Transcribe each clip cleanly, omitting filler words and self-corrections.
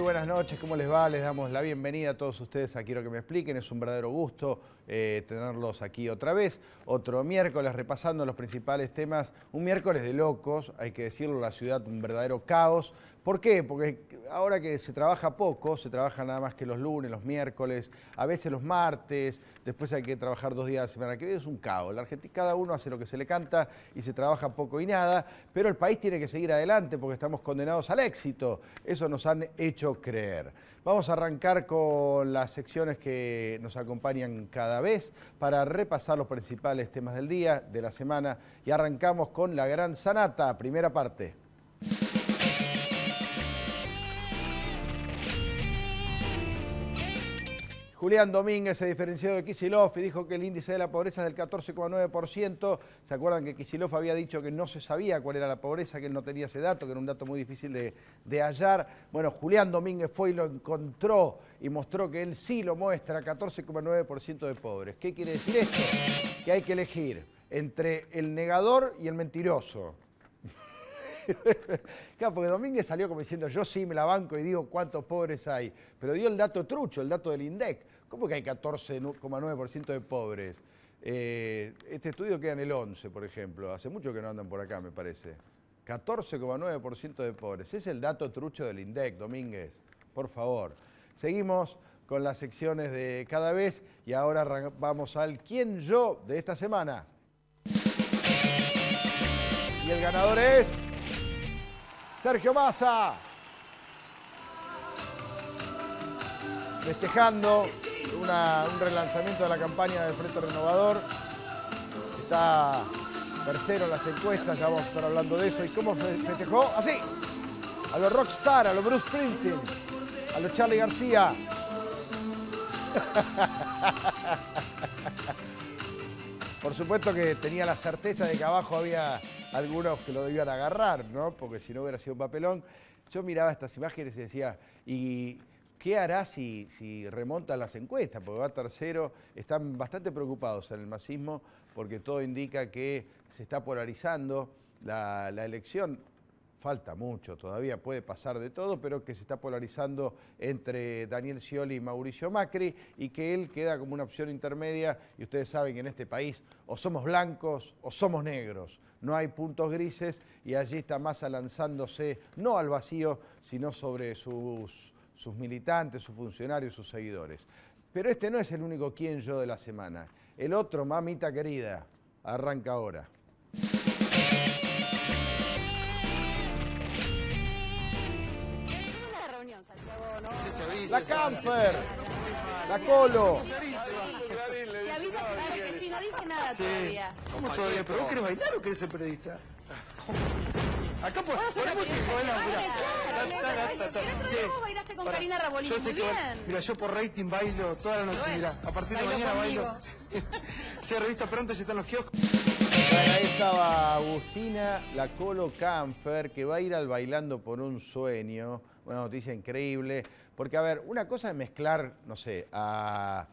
buenas noches, ¿cómo les va? Les damos la bienvenida a todos ustedes a Quiero que me expliquen. Es un verdadero gusto tenerlos aquí otra vez. Otro miércoles repasando los principales temas. Un miércoles de locos, hay que decirlo, la ciudad un verdadero caos. ¿Por qué? Porque ahora que se trabaja poco, se trabaja nada más que los lunes, los miércoles, a veces los martes, después hay que trabajar 2 días a la semana, que es un caos. La Argentina, cada uno hace lo que se le canta y se trabaja poco y nada, pero el país tiene que seguir adelante porque estamos condenados al éxito. Eso nos han hecho creer. Vamos a arrancar con las secciones que nos acompañan cada vez para repasar los principales temas del día, de la semana, y arrancamos con la Gran Sanata, primera parte. Julián Domínguez se diferenció de Kicillof y dijo que el índice de la pobreza es del 14,9%. ¿Se acuerdan que Kicillof había dicho que no se sabía cuál era la pobreza, que él no tenía ese dato, que era un dato muy difícil de hallar? Bueno, Julián Domínguez fue y lo encontró y mostró que él sí lo muestra, 14,9% de pobres. ¿Qué quiere decir esto? Que hay que elegir entre el negador y el mentiroso. Claro, porque Domínguez salió como diciendo, yo sí me la banco y digo cuántos pobres hay, pero dio el dato trucho, el dato del INDEC. ¿Cómo que hay 14,9% de pobres? Este estudio queda en el 11, por ejemplo. Hace mucho que no andan por acá, me parece. 14,9% de pobres. Ese es el dato trucho del INDEC, Domínguez. Por favor. Seguimos con las secciones de cada vez y ahora vamos al ¿Quién yo? De esta semana. Y el ganador es Sergio Massa, festejando un relanzamiento de la campaña del Frente Renovador. Está tercero en las encuestas, ya vamos a estar hablando de eso. ¿Y cómo festejó? Así, a los Rockstar, a los Bruce Springsteen, a los Charly García. Por supuesto que tenía la certeza de que abajo había algunos que lo debían agarrar, ¿no? Porque si no hubiera sido un papelón. Yo miraba estas imágenes y decía, ¿y qué hará si remontan las encuestas? Porque va tercero. Están bastante preocupados en el masismo porque todo indica que se está polarizando la elección. Falta mucho todavía, puede pasar de todo, pero que se está polarizando entre Daniel Scioli y Mauricio Macri y que él queda como una opción intermedia. Y ustedes saben que en este país o somos blancos o somos negros. No hay puntos grises y allí está Massa lanzándose no al vacío, sino sobre sus militantes, sus funcionarios, sus seguidores. Pero este no es el único quién yo de la semana. El otro, mamita querida, arranca ahora. La Camfer, la Colo. Te avisa que sí, no dije nada todavía. ¿Cómo todavía? ¿Pero vos querés bailar o querés ser periodista? Acá ponemos el ¿Cómo bailaste con Karina Rabolini? Yo sé Muy que bien. mira, yo por rating bailo toda la noche, mira. A partir de mañana bailo. Si revista pronto ya están los kioscos. Bueno, ahí estaba Agustina, la Colo Camfer, que va a ir al Bailando por un Sueño. Una noticia increíble. Porque, a ver, una cosa es mezclar, no sé, a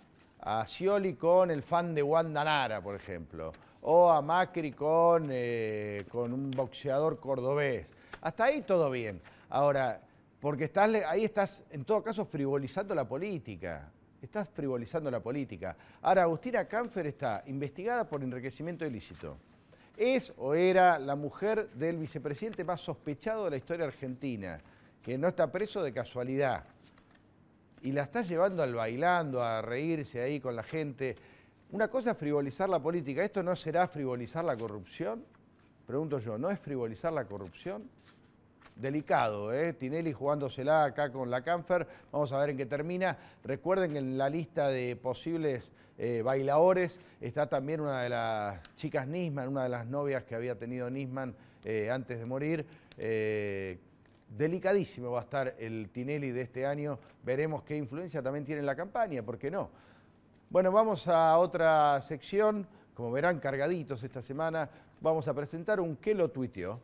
Scioli con el fan de Wanda Nara, por ejemplo. O a Macri con un boxeador cordobés. Hasta ahí todo bien. Ahora, porque ahí estás, en todo caso, frivolizando la política. Estás frivolizando la política. Ahora, Agustina Camfer está investigada por enriquecimiento ilícito. Es o era la mujer del vicepresidente más sospechado de la historia argentina, que no está preso de casualidad. Y la está llevando al Bailando, a reírse ahí con la gente. Una cosa es frivolizar la política. ¿Esto no será frivolizar la corrupción? Pregunto yo, ¿no es frivolizar la corrupción? Delicado, ¿eh? Tinelli jugándosela acá con la Camfer. Vamos a ver en qué termina. Recuerden que en la lista de posibles bailadores está también una de las chicas Nisman, una de las novias que había tenido Nisman antes de morir. Delicadísimo va a estar el Tinelli de este año. Veremos qué influencia también tiene en la campaña, ¿por qué no? Bueno, vamos a otra sección. Como verán, cargaditos esta semana. Vamos a presentar un ¿Qué lo tuiteó?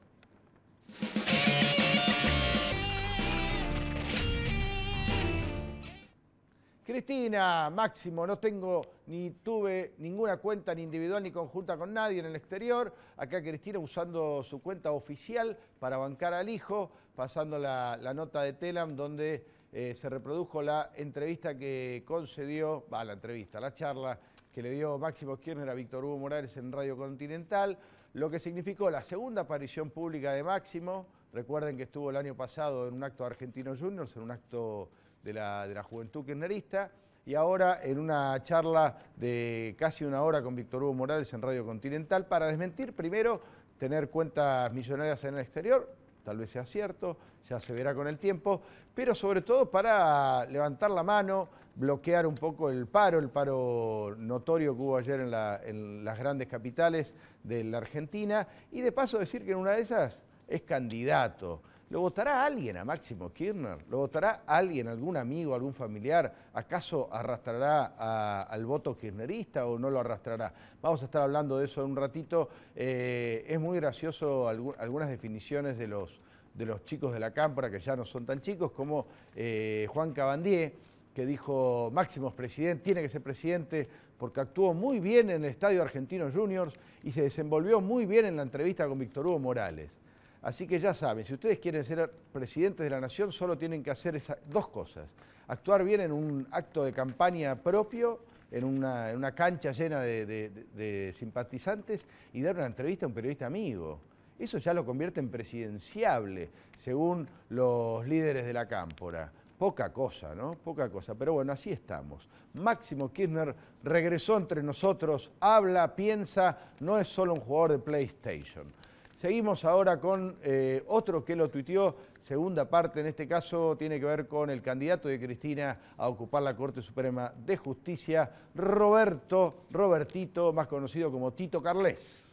Cristina, Máximo, no tuve ninguna cuenta ni individual ni conjunta con nadie en el exterior. Acá Cristina usando su cuenta oficial para bancar al hijo, pasando la nota de Telam donde se reprodujo la entrevista que concedió, la charla que le dio Máximo Kirchner a Víctor Hugo Morales en Radio Continental, lo que significó la segunda aparición pública de Máximo. Recuerden que estuvo el año pasado en un acto de Argentinos Juniors, en un acto de la juventud kirchnerista, y ahora en una charla de casi una hora con Víctor Hugo Morales en Radio Continental para desmentir primero tener cuentas millonarias en el exterior, tal vez sea cierto, ya se verá con el tiempo, pero sobre todo para levantar la mano, bloquear un poco el paro notorio que hubo ayer en las grandes capitales de la Argentina, y de paso decir que en una de esas es candidato. ¿Lo votará alguien a Máximo Kirchner? ¿Lo votará alguien, algún amigo, algún familiar? ¿Acaso arrastrará al voto kirchnerista o no lo arrastrará? Vamos a estar hablando de eso en un ratito. Es muy gracioso algunas definiciones de los chicos de la Cámpora, que ya no son tan chicos, como Juan Cabandier, que dijo: Máximo es presidente, tiene que ser presidente porque actuó muy bien en el Estadio Argentinos Juniors y se desenvolvió muy bien en la entrevista con Víctor Hugo Morales. Así que ya saben, si ustedes quieren ser presidentes de la nación, solo tienen que hacer esas dos cosas: actuar bien en un acto de campaña propio, en una cancha llena de simpatizantes, y dar una entrevista a un periodista amigo. Eso ya lo convierte en presidenciable, según los líderes de la Cámpora. Poca cosa, ¿no? Poca cosa. Pero bueno, así estamos. Máximo Kirchner regresó entre nosotros, habla, piensa, no es solo un jugador de PlayStation. Seguimos ahora con otro que lo tuiteó, segunda parte, en este caso tiene que ver con el candidato de Cristina a ocupar la Corte Suprema de Justicia, Robertito, más conocido como Tito Carles.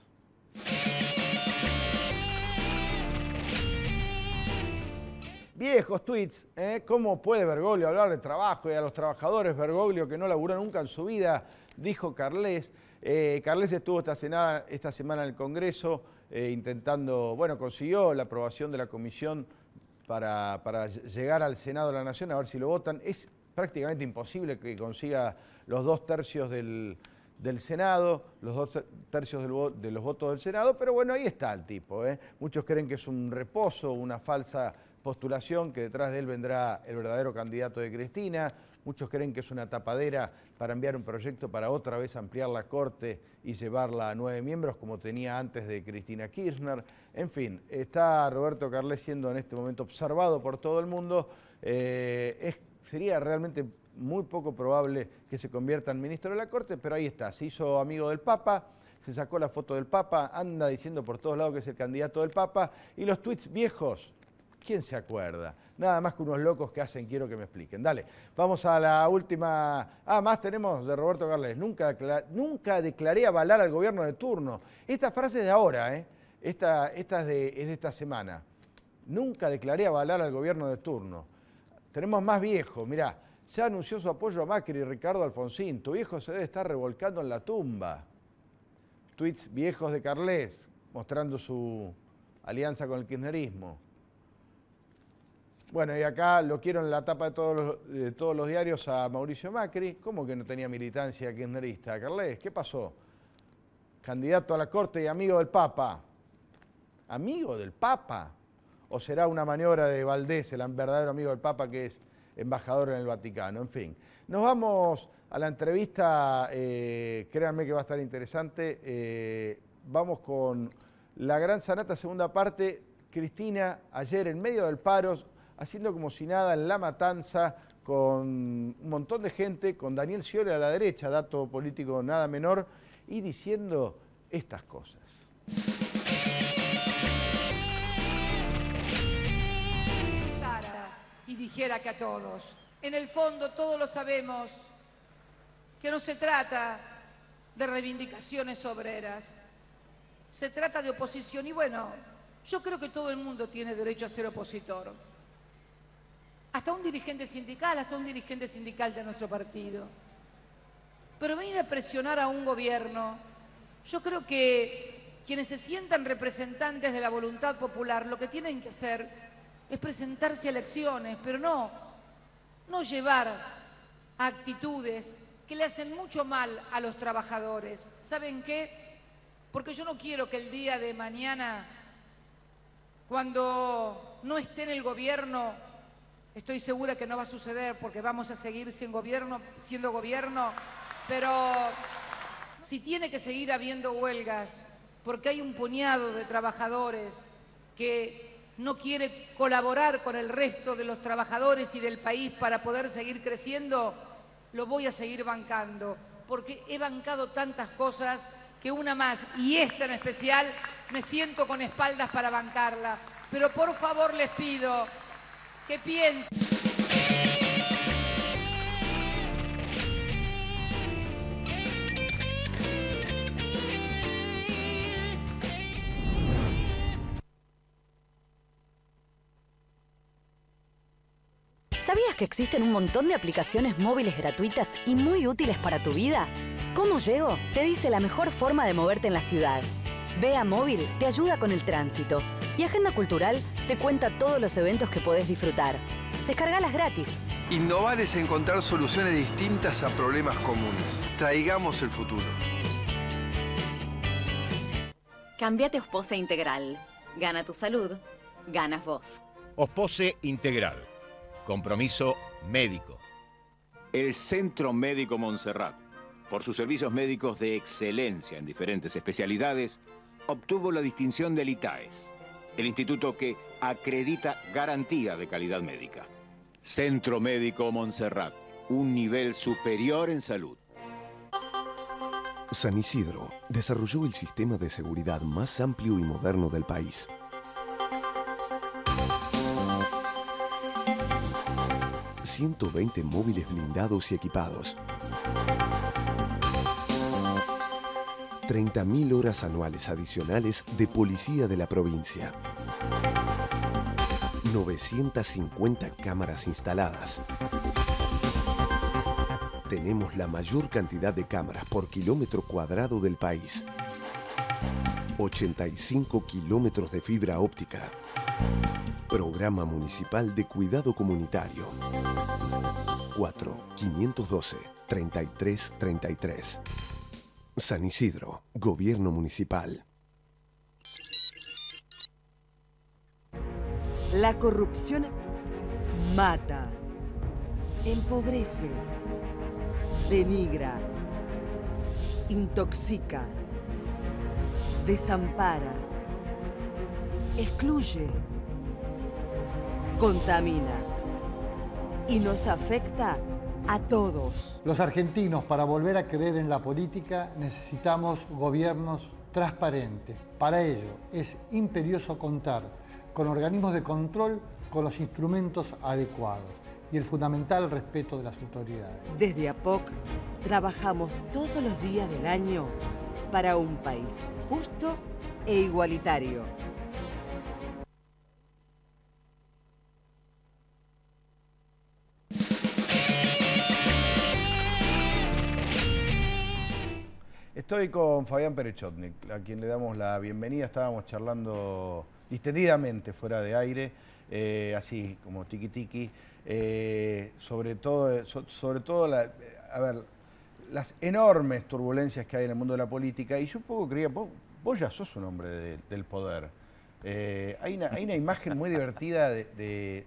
Viejos tweets, ¿cómo puede Bergoglio hablar de trabajo y a los trabajadores? Bergoglio, que no laburó nunca en su vida, dijo Carles. Carles estuvo esta semana en el Congreso intentando, bueno, consiguió la aprobación de la comisión para llegar al Senado de la Nación, a ver si lo votan. Es prácticamente imposible que consiga los 2/3 del Senado, los 2/3 de los votos del Senado, pero bueno, ahí está el tipo. Muchos creen que es un reposo, una falsa postulación, que detrás de él vendrá el verdadero candidato de Cristina. Muchos creen que es una tapadera para enviar un proyecto para otra vez ampliar la Corte y llevarla a 9 miembros, como tenía antes de Cristina Kirchner. En fin, está Roberto Carles siendo en este momento observado por todo el mundo. Sería realmente muy poco probable que se convierta en ministro de la Corte, pero ahí está, se hizo amigo del Papa, se sacó la foto del Papa, anda diciendo por todos lados que es el candidato del Papa, y los tweets viejos, ¿quién se acuerda? Nada más que unos locos que hacen quiero que me expliquen. Dale, vamos a la última. Más tenemos de Roberto Carles. Nunca declaré avalar al gobierno de turno. Esta frase es de ahora, Esta es de esta semana. Nunca declaré avalar al gobierno de turno. Tenemos más viejos, mirá. Ya anunció su apoyo a Macri y Ricardo Alfonsín. Tu viejo se debe estar revolcando en la tumba. Tweets viejos de Carles, mostrando su alianza con el kirchnerismo. Bueno, y acá lo quiero en la tapa de todos los diarios a Mauricio Macri. ¿Cómo que no tenía militancia kirchnerista? Carles, ¿qué pasó? Candidato a la Corte y amigo del Papa. ¿Amigo del Papa? ¿O será una maniobra de Valdés, el verdadero amigo del Papa, que es embajador en el Vaticano? En fin, nos vamos a la entrevista. Créanme que va a estar interesante. Vamos con la Gran Sanata, segunda parte. Cristina, ayer en medio del paro, haciendo como si nada en La Matanza, con un montón de gente, con Daniel Scioli a la derecha, dato político nada menor, y diciendo estas cosas. Y dijera que a todos, en el fondo todos lo sabemos, que no se trata de reivindicaciones obreras, se trata de oposición. Y bueno, yo creo que todo el mundo tiene derecho a ser opositor. Hasta un dirigente sindical de nuestro partido. Pero venir a presionar a un gobierno, yo creo que quienes se sientan representantes de la voluntad popular, lo que tienen que hacer es presentarse a elecciones, pero no llevar a actitudes que le hacen mucho mal a los trabajadores. ¿Saben qué? Porque yo no quiero que el día de mañana, cuando no esté en el gobierno, Estoy segura que no va a suceder porque vamos a seguir siendo gobierno, pero si tiene que seguir habiendo huelgas, porque hay un puñado de trabajadores que no quiere colaborar con el resto de los trabajadores y del país para poder seguir creciendo, lo voy a seguir bancando, porque he bancado tantas cosas que una más, y esta en especial, me siento con espaldas para bancarla. Pero por favor les pido que piensen. ¿Sabías que existen un montón de aplicaciones móviles gratuitas y muy útiles para tu vida? ¿Cómo llego? Te dice la mejor forma de moverte en la ciudad. Vea Móvil te ayuda con el tránsito. Y Agenda Cultural te cuenta todos los eventos que podés disfrutar. Descargalas gratis. Innovar es encontrar soluciones distintas a problemas comunes. Traigamos el futuro. Cámbiate Ospose Integral. Gana tu salud, ganas vos. Ospose Integral. Compromiso médico. El Centro Médico Montserrat, por sus servicios médicos de excelencia en diferentes especialidades, obtuvo la distinción del ITAES, el instituto que acredita garantía de calidad médica. Centro Médico Montserrat, un nivel superior en salud. San Isidro desarrolló el sistema de seguridad más amplio y moderno del país. ...120 móviles blindados y equipados. 30.000 horas anuales adicionales de policía de la provincia. 950 cámaras instaladas. Tenemos la mayor cantidad de cámaras por kilómetro cuadrado del país. 85 kilómetros de fibra óptica. Programa Municipal de Cuidado Comunitario. 4-512-3333. San Isidro, Gobierno Municipal. La corrupción mata, empobrece, denigra, intoxica, desampara, excluye, contamina y nos afecta a todos. Los argentinos, para volver a creer en la política, necesitamos gobiernos transparentes. Para ello, es imperioso contar con organismos de control con los instrumentos adecuados y el fundamental respeto de las autoridades. Desde APOC trabajamos todos los días del año para un país justo e igualitario. Estoy con Fabián Perechotnik, a quien le damos la bienvenida. Estábamos charlando distendidamente fuera de aire, así como tiki tiki, sobre todo las enormes turbulencias que hay en el mundo de la política. Y yo un poco creía, vos ya sos un hombre del poder. Hay una imagen muy divertida de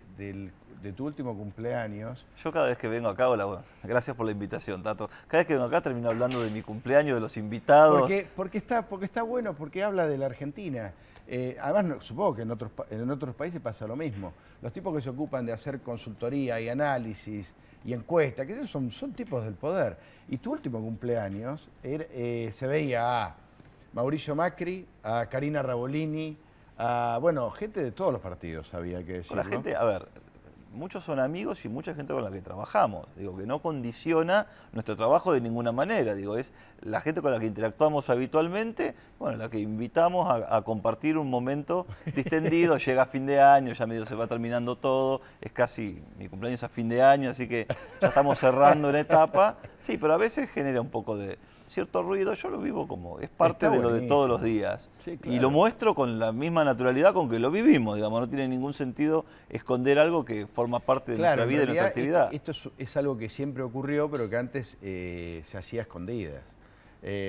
tu último cumpleaños. Yo cada vez que vengo acá, gracias por la invitación, Tato. Cada vez que vengo acá termino hablando de mi cumpleaños, de los invitados. Porque está bueno, porque habla de la Argentina. Además, supongo que en otros países pasa lo mismo. Los tipos que se ocupan de hacer consultoría y análisis y encuestas, que esos son tipos del poder. Y tu último cumpleaños se veía a Mauricio Macri, a Karina Rabolini, a, gente de todos los partidos, había que decirlo. La gente, muchos son amigos y mucha gente con la que trabajamos. Digo, que no condiciona nuestro trabajo de ninguna manera. Digo, es la gente con la que interactuamos habitualmente, la que invitamos a compartir un momento distendido. Llega fin de año, ya medio se va terminando todo. Es casi mi cumpleaños a fin de año, así que ya estamos cerrando una etapa. Sí, pero a veces genera un poco de cierto ruido. Yo lo vivo como, es parte de lo de todos los días. Sí, claro. Y lo muestro con la misma naturalidad con que lo vivimos, digamos. No tiene ningún sentido esconder algo que forma parte de nuestra vida y de nuestra actividad. Esto es algo que siempre ocurrió, pero que antes se hacía a escondidas.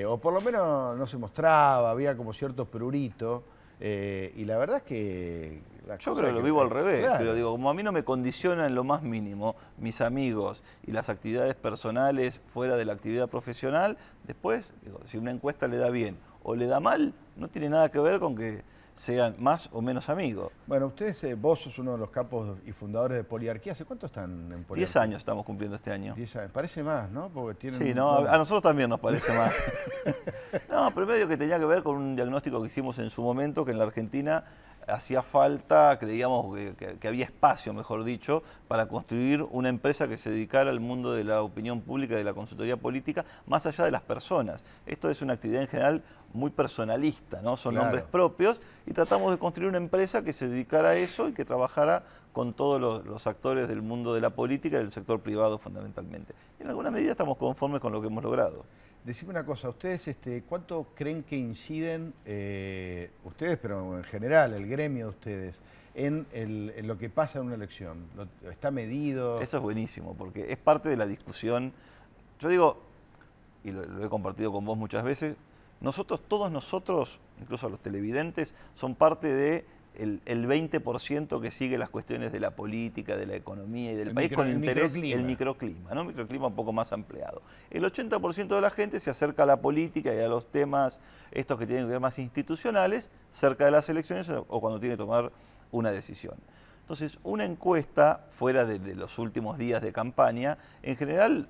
O por lo menos no se mostraba, había como cierto prurito. Y la verdad es que... Yo creo que lo vivo al revés, claro. pero digo, como a mí no me condiciona en lo más mínimo mis amigos y las actividades personales fuera de la actividad profesional, después, digo, si una encuesta le da bien o le da mal, no tiene nada que ver con que sean más o menos amigos. Bueno, ustedes, vos sos uno de los capos y fundadores de Poliarquía. ¿Hace cuánto están en Poliarquía? 10 años estamos cumpliendo este año. 10 años. Parece más, ¿no? Porque tienen sí, no, a nosotros también nos parece más. No, pero medio que tenía que ver con un diagnóstico que hicimos en su momento, que en la Argentina hacía falta, creíamos que había espacio, mejor dicho, para construir una empresa que se dedicara al mundo de la opinión pública y de la consultoría política, más allá de las personas. Esto es una actividad en general muy personalista, ¿no? Son nombres propios y tratamos de construir una empresa que se dedicara a eso y que trabajara con todos los actores del mundo de la política y del sector privado fundamentalmente. Y en alguna medida estamos conformes con lo que hemos logrado. Decime una cosa, ustedes, ¿cuánto creen que inciden, ustedes, pero en general, el gremio de ustedes, en lo que pasa en una elección? ¿Está medido? Eso es buenísimo, porque es parte de la discusión. Yo digo, y lo he compartido con vos muchas veces, todos nosotros, incluso los televidentes, son parte de el 20% que sigue las cuestiones de la política, de la economía y del país con interés, el microclima, ¿no? Un microclima un poco más ampliado. El 80% de la gente se acerca a la política y a los temas estos que tienen que ver más institucionales cerca de las elecciones o cuando tiene que tomar una decisión. Entonces, una encuesta fuera de los últimos días de campaña, en general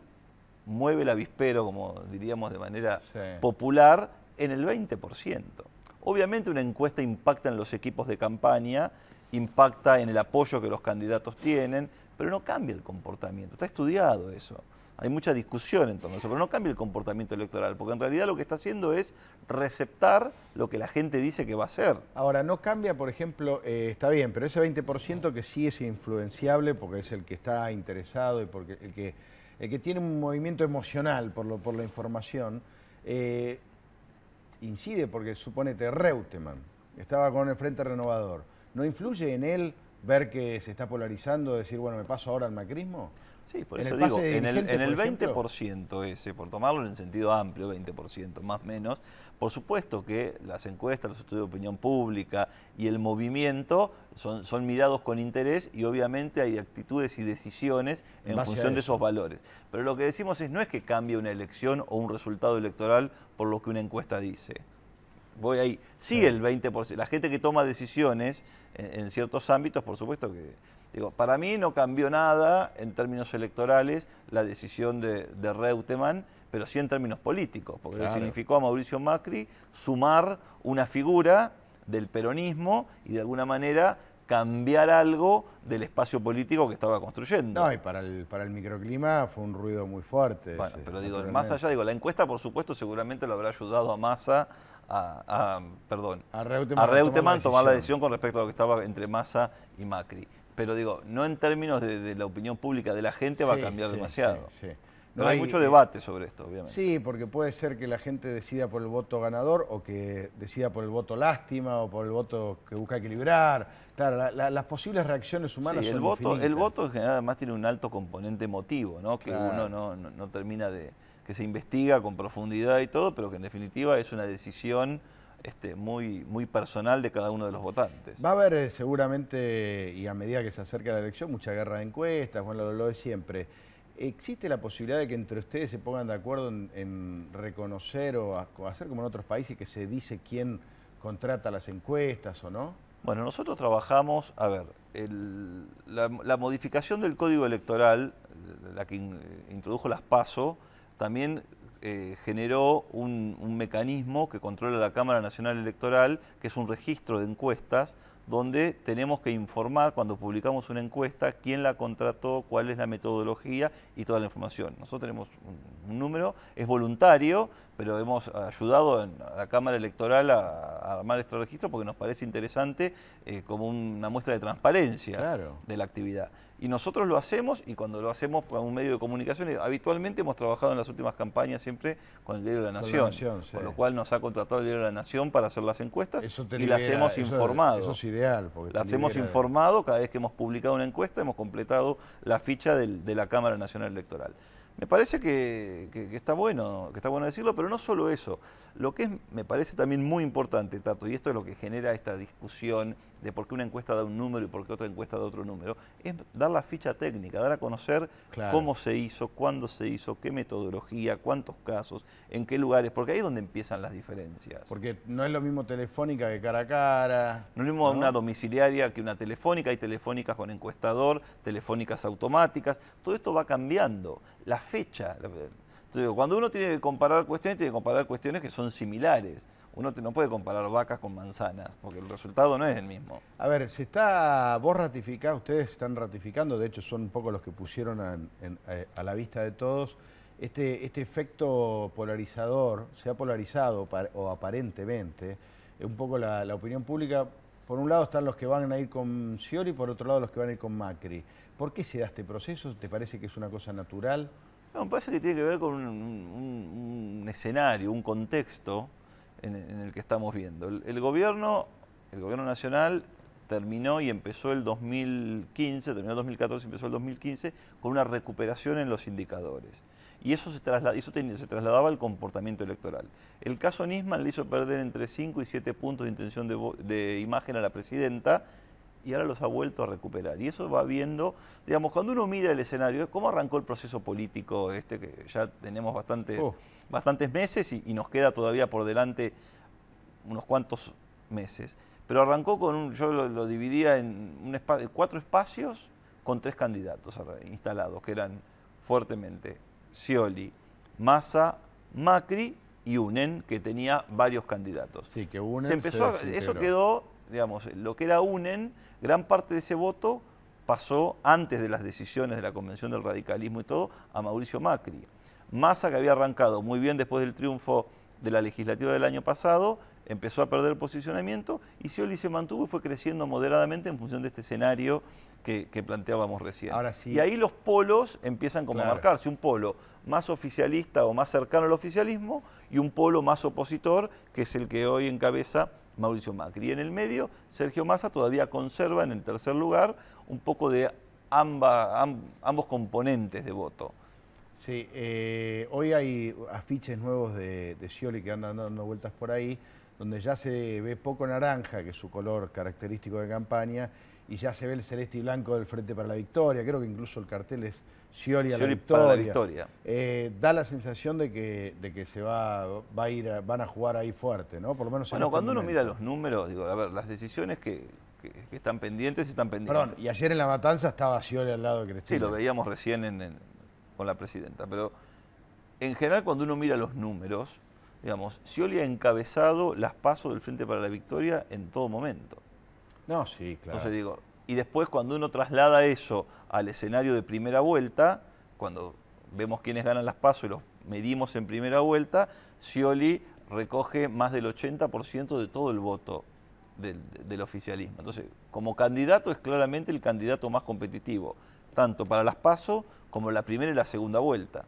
mueve el avispero, como diríamos de manera popular, en el 20%. Obviamente una encuesta impacta en los equipos de campaña, impacta en el apoyo que los candidatos tienen, pero no cambia el comportamiento. Está estudiado eso. Hay mucha discusión en torno a eso, pero no cambia el comportamiento electoral, porque en realidad lo que está haciendo es receptar lo que la gente dice que va a hacer. Ahora, no cambia, por ejemplo, está bien, pero ese 20% que sí es influenciable, porque es el que está interesado y porque el que tiene un movimiento emocional por la información, incide porque, suponete, Reutemann estaba con el Frente Renovador. ¿No influye en él ver que se está polarizando, decir, bueno, me paso ahora al macrismo? Sí, por eso digo, en el 20% ese, por tomarlo en el sentido amplio, 20%, más o menos, por supuesto que las encuestas, los estudios de opinión pública y el movimiento son mirados con interés y obviamente hay actitudes y decisiones en función de esos valores. Pero lo que decimos no es que cambie una elección o un resultado electoral por lo que una encuesta dice. Voy ahí. Sí, el 20%. La gente que toma decisiones en ciertos ámbitos, por supuesto que... Digo, para mí no cambió nada en términos electorales la decisión de Reutemann, pero sí en términos políticos, porque le significó a Mauricio Macri sumar una figura del peronismo y de alguna manera cambiar algo del espacio político que estaba construyendo. No, y para el microclima fue un ruido muy fuerte. Bueno, pero digo, más allá, la encuesta por supuesto seguramente lo habrá ayudado a Massa a Reutemann tomar la decisión con respecto a lo que estaba entre Massa y Macri. Pero digo, no en términos de la opinión pública de la gente va a cambiar demasiado. Pero hay mucho debate sobre esto, obviamente. Sí, porque puede ser que la gente decida por el voto ganador o que decida por el voto lástima o por el voto que busca equilibrar. Claro, las posibles reacciones humanas son infinitas. El voto en general además tiene un alto componente emotivo, ¿no? Que uno no termina de... que se investiga con profundidad y todo, pero que en definitiva es una decisión muy personal de cada uno de los votantes. Va a haber seguramente, y a medida que se acerca la elección, mucha guerra de encuestas, bueno, lo de siempre. ¿Existe la posibilidad de que entre ustedes se pongan de acuerdo en reconocer o hacer como en otros países que se dice quién contrata las encuestas o no? Bueno, nosotros trabajamos, a ver, la modificación del Código Electoral, la que introdujo las PASO, también generó un mecanismo que controla la Cámara Nacional Electoral, que es un registro de encuestas, donde tenemos que informar cuando publicamos una encuesta quién la contrató, cuál es la metodología y toda la información. Nosotros tenemos un número, es voluntario, pero hemos ayudado a la Cámara Electoral a armar este registro porque nos parece interesante como una muestra de transparencia de la actividad. Y nosotros lo hacemos, y cuando lo hacemos con un medio de comunicación, habitualmente hemos trabajado en las últimas campañas siempre con el Diario de la Nación, con lo cual nos ha contratado el Diario de la Nación para hacer las encuestas y las hemos informado. Eso es ideal. Las hemos informado, cada vez que hemos publicado una encuesta hemos completado la ficha de la Cámara Nacional Electoral. Me parece que está bueno decirlo, pero no solo eso. Lo que me parece también muy importante, Tato, y esto es lo que genera esta discusión de por qué una encuesta da un número y por qué otra encuesta da otro número, es dar la ficha técnica, dar a conocer cómo se hizo, cuándo se hizo, qué metodología, cuántos casos, en qué lugares, porque ahí es donde empiezan las diferencias. Porque no es lo mismo telefónica que cara a cara. No es lo mismo una domiciliaria que una telefónica, hay telefónicas con encuestador, telefónicas automáticas, todo esto va cambiando. La fecha, entonces, cuando uno tiene que comparar cuestiones que son similares. Uno no puede comparar vacas con manzanas, porque el resultado no es el mismo. A ver, ustedes están ratificando, de hecho son un poco los que pusieron a la vista de todos, este efecto polarizador, se ha polarizado o aparentemente, un poco la opinión pública. Por un lado están los que van a ir con Scioli y por otro lado los que van a ir con Macri. ¿Por qué se da este proceso? ¿Te parece que es una cosa natural? No, me parece que tiene que ver con un escenario, un contexto en el que estamos viendo. El gobierno nacional terminó y empezó el 2015, terminó el 2014 y empezó el 2015 con una recuperación en los indicadores. Y eso se trasladaba al comportamiento electoral. El caso Nisman le hizo perder entre 5 y 7 puntos de intención de imagen a la presidenta y ahora los ha vuelto a recuperar. Y eso va viendo, digamos, cuando uno mira el escenario, cómo arrancó el proceso político que ya tenemos bastantes meses y nos queda todavía por delante unos cuantos meses. Pero arrancó con yo lo dividía en 4 espacios con 3 candidatos instalados, que eran fuertemente Scioli, Massa, Macri y Unen, que tenía varios candidatos. Sí, que Unen eso quedó, digamos, lo que era Unen, gran parte de ese voto pasó antes de las decisiones de la Convención del Radicalismo y todo, a Mauricio Macri. Massa, que había arrancado muy bien después del triunfo de la legislativa del año pasado, empezó a perder el posicionamiento y Scioli se mantuvo y fue creciendo moderadamente en función de este escenario que planteábamos recién. Ahora sí. Y ahí los polos empiezan como a marcarse, un polo más oficialista o más cercano al oficialismo y un polo más opositor, que es el que hoy encabeza Mauricio Macri. Y en el medio, Sergio Massa todavía conserva en el tercer lugar un poco de ambos componentes de voto. Sí, hoy hay afiches nuevos de Scioli que andan dando vueltas por ahí, donde ya se ve poco naranja, que es su color característico de campaña, y ya se ve el celeste y blanco del Frente para la Victoria. Creo que incluso el cartel es Scioli a la Victoria. Para la Victoria. Da la sensación de que se van a jugar ahí fuerte, ¿no? Por lo menos. Bueno, cuando uno mira los números, digo, a ver, las decisiones que están pendientes están pendientes. Perdón, y ayer en La Matanza estaba Scioli al lado de Cristina. Sí, lo veíamos recién con la presidenta, pero en general cuando uno mira los números, digamos, Scioli ha encabezado las pasos del Frente para la Victoria en todo momento. No, sí, claro. Entonces digo, y después cuando uno traslada eso al escenario de primera vuelta, cuando vemos quiénes ganan las pasos y los medimos en primera vuelta, Scioli recoge más del 80% de todo el voto del oficialismo. Entonces, como candidato es claramente el candidato más competitivo, tanto para las PASO como la primera y la segunda vuelta.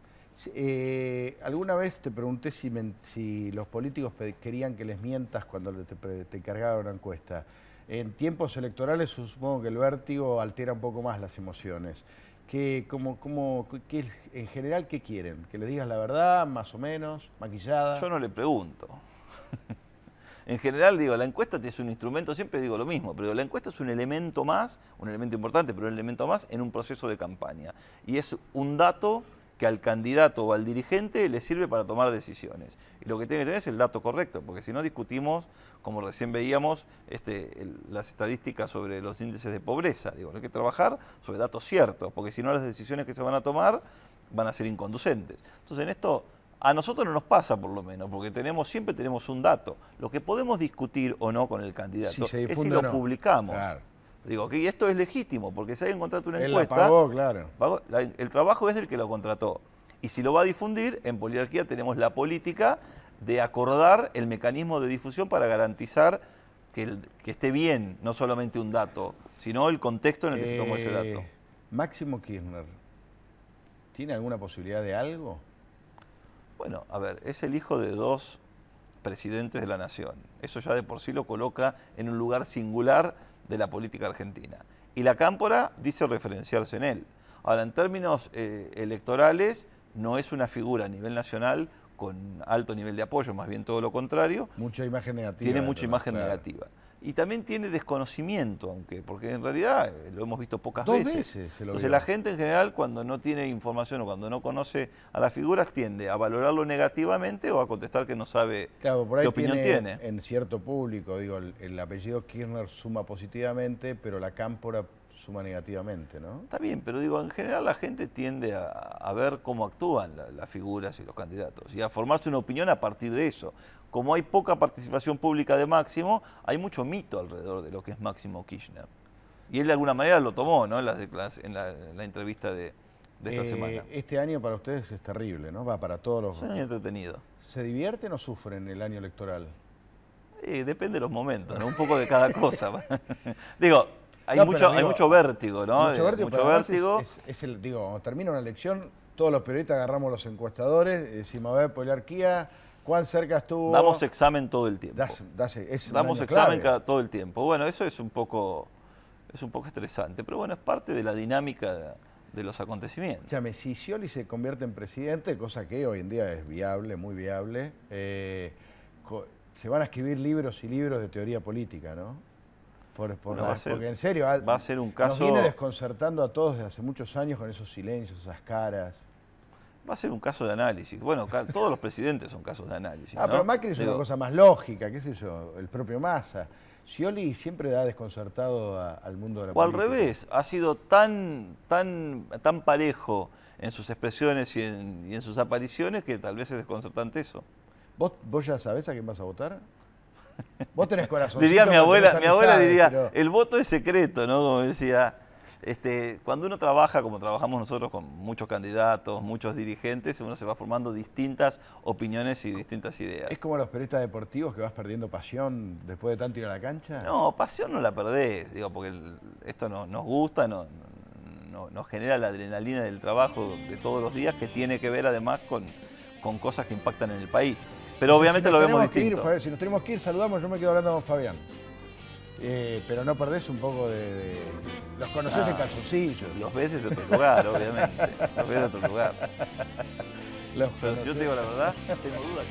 Alguna vez te pregunté si los políticos querían que les mientas cuando te encargaban una encuesta. En tiempos electorales supongo que el vértigo altera un poco más las emociones. En general, ¿qué quieren? ¿Que les digas la verdad, más o menos, maquillada? Yo no le pregunto. En general, digo, la encuesta es un instrumento, siempre digo lo mismo, pero la encuesta es un elemento más, un elemento importante, pero un elemento más en un proceso de campaña. Y es un dato que al candidato o al dirigente le sirve para tomar decisiones. Y lo que tiene que tener es el dato correcto, porque si no discutimos, como recién veíamos, las estadísticas sobre los índices de pobreza. Digo, hay que trabajar sobre datos ciertos, porque si no las decisiones que se van a tomar van a ser inconducentes. Entonces en esto a nosotros no nos pasa por lo menos, porque siempre tenemos un dato. Lo que podemos discutir o no con el candidato es si lo publicamos. Claro. Digo, que esto es legítimo, porque si alguien contrata una encuesta, la pagó, claro. El trabajo es del que lo contrató. Y si lo va a difundir, en Poliarquía tenemos la política de acordar el mecanismo de difusión para garantizar que esté bien, no solamente un dato, sino el contexto en el que se tomó ese dato. Máximo Kirchner, ¿tiene alguna posibilidad de algo? Bueno, a ver, es el hijo de 2 presidentes de la nación. Eso ya de por sí lo coloca en un lugar singular de la política argentina. Y la Cámpora dice referenciarse en él. Ahora, en términos electorales, no es una figura a nivel nacional con alto nivel de apoyo, más bien todo lo contrario. Mucha imagen negativa. Tiene mucha imagen negativa. Y también tiene desconocimiento, porque en realidad lo hemos visto pocas veces. Entonces la gente en general, cuando no tiene información o cuando no conoce a las figuras, tiende a valorarlo negativamente o a contestar que no sabe qué opinión tiene. En cierto público, digo, el apellido Kirchner suma positivamente, pero la Cámpora suma negativamente, ¿no? Está bien, pero digo, en general la gente tiende a ver cómo actúan las figuras y los candidatos y a formarse una opinión a partir de eso. Como hay poca participación pública de Máximo, hay mucho mito alrededor de lo que es Máximo Kirchner. Y él de alguna manera lo tomó, ¿no? En la entrevista de esta semana. Este año para ustedes es terrible, ¿no? Va para todos los... Es un año entretenido. ¿Se divierten o sufren el año electoral? Depende de los momentos, ¿no? Un poco de cada cosa. Digo, hay mucho vértigo, ¿no? Mucho vértigo. Digo, cuando termina una elección, todos los periodistas agarramos los encuestadores, decimos, a ver, poliarquía, ¿cuán cerca estuvo? Damos examen todo el tiempo. Damos examen todo el tiempo. Bueno, eso es un poco estresante, pero bueno, es parte de la dinámica de los acontecimientos. Escúchame, si Scioli se convierte en presidente, cosa que hoy en día es viable, muy viable, se van a escribir libros y libros de teoría política, ¿no? Porque en serio, va a ser un caso... Nos viene desconcertando a todos desde hace muchos años con esos silencios, esas caras. Va a ser un caso de análisis. Bueno, todos los presidentes son casos de análisis, ¿no? Pero Macri es una cosa más lógica, qué sé yo, el propio Massa. Scioli siempre ha desconcertado al mundo de la política. O al revés, ha sido tan parejo en sus expresiones y en sus apariciones que tal vez es desconcertante eso. ¿Vos ya sabés a quién vas a votar? Vos tenés corazón. Diría mi abuela diría, pero... el voto es secreto, ¿no? Como decía, cuando uno trabaja, como trabajamos nosotros con muchos candidatos, muchos dirigentes, uno se va formando distintas opiniones y distintas ideas. ¿Es como los periodistas deportivos que vas perdiendo pasión después de tanto ir a la cancha? No, pasión no la perdés, digo, porque esto nos gusta, nos genera la adrenalina del trabajo de todos los días, que tiene que ver además con cosas que impactan en el país. Pero obviamente lo vemos distinto. Si nos tenemos que ir, saludamos, yo me quedo hablando con Fabián. Pero no perdés un poco de... Los conocés en calzoncillos. Los ves desde otro lugar, obviamente. Los ves desde otro lugar. Pero si yo te digo la verdad, tengo dudas.